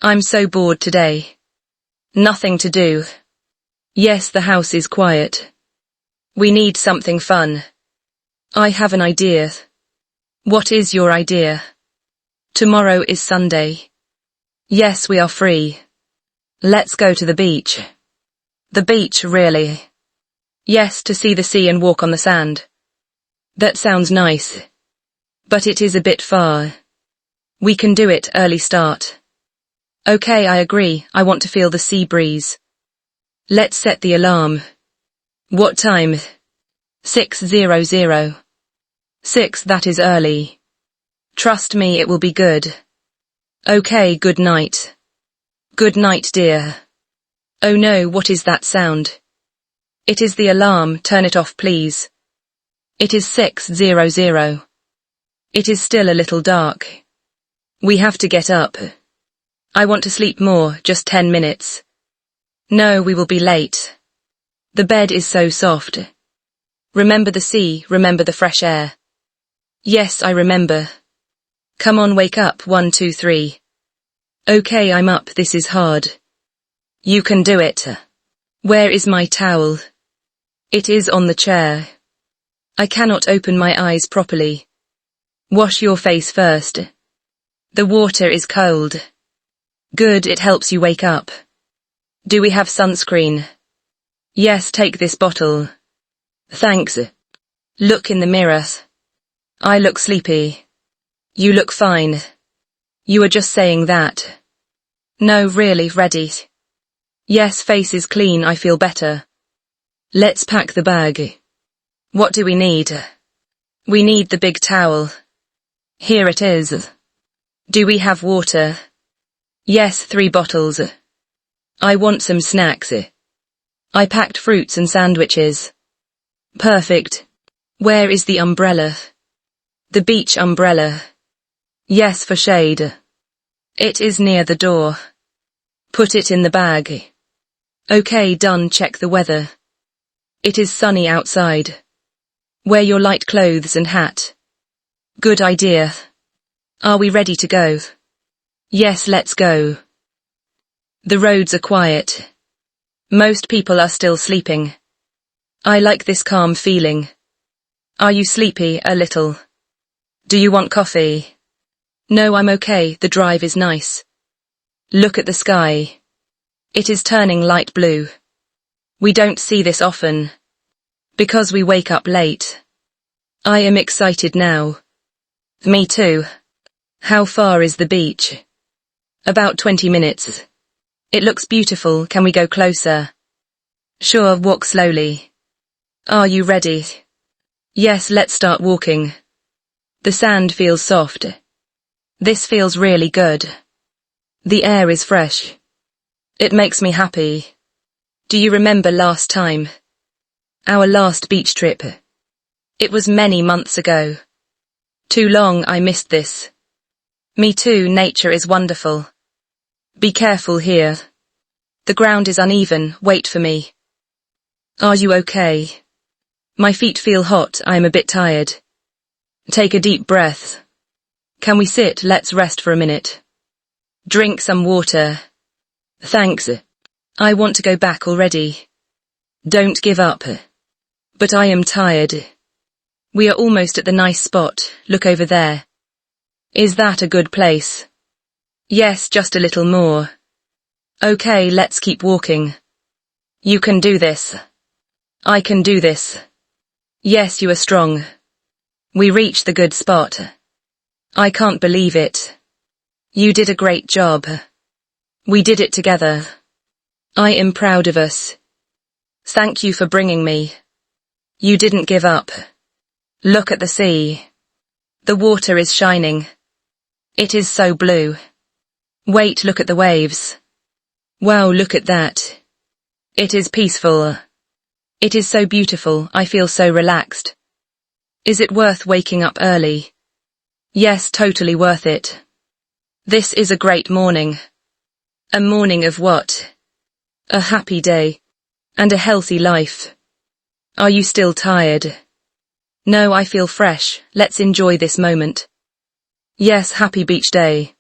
I'm so bored today. Nothing to do. Yes, the house is quiet. We need something fun. I have an idea. What is your idea? Tomorrow is Sunday. Yes, we are free. Let's go to the beach. The beach, really? Yes, to see the sea and walk on the sand. That sounds nice. But it is a bit far. We can do it early start. Okay, I agree. I want to feel the sea breeze. Let's set the alarm. What time? 6:00. 6, that is early. Trust me, it will be good. Okay, good night. Good night, dear. Oh no, what is that sound? It is the alarm, turn it off please. It is 6:00. It is still a little dark. We have to get up. I want to sleep more, just 10 minutes. No, we will be late. The bed is so soft. Remember the sea, remember the fresh air. Yes, I remember. Come on, wake up, 1, 2, 3. Okay, I'm up, this is hard. You can do it. Where is my towel? It is on the chair. I cannot open my eyes properly. Wash your face first. The water is cold. Good, it helps you wake up. Do we have sunscreen? Yes, take this bottle. Thanks. Look in the mirror. I look sleepy. You look fine. You are just saying that. No, really, ready. Yes, face is clean, I feel better. Let's pack the bag. What do we need? We need the big towel. Here it is. Do we have water? Yes, 3 bottles. I want some snacks. I packed fruits and sandwiches. Perfect. Where is the umbrella? The beach umbrella. Yes, for shade. It is near the door. Put it in the bag. Okay, done, check the weather. It is sunny outside. Wear your light clothes and hat. Good idea. Are we ready to go? Yes, let's go. The roads are quiet. Most people are still sleeping. I like this calm feeling. Are you sleepy? A little. Do you want coffee? No, I'm okay, the drive is nice. Look at the sky. It is turning light blue. We don't see this often. Because we wake up late. I am excited now. Me too. How far is the beach? About 20 minutes. It looks beautiful, can we go closer? Sure, walk slowly. Are you ready? Yes, let's start walking. The sand feels soft. This feels really good. The air is fresh. It makes me happy. Do you remember last time? Our last beach trip. It was many months ago. Too long, I missed this. Me too, nature is wonderful. Be careful here. The ground is uneven, wait for me. Are you okay? My feet feel hot, I am a bit tired. Take a deep breath. Can we sit? Let's rest for a minute. Drink some water. Thanks. I want to go back already. Don't give up. But I am tired. We are almost at the nice spot, look over there. Is that a good place? Yes, just a little more. Okay, let's keep walking. You can do this. I can do this. Yes, you are strong. We reached the good spot. I can't believe it. You did a great job. We did it together. I am proud of us. Thank you for bringing me. You didn't give up. Look at the sea. The water is shining. It is so blue. Wait, look at the waves. Wow, look at that. It is peaceful. It is so beautiful, I feel so relaxed. Is it worth waking up early? Yes, totally worth it. This is a great morning. A morning of what? A happy day. And a healthy life. Are you still tired? No, I feel fresh. Let's enjoy this moment. Yes, happy beach day.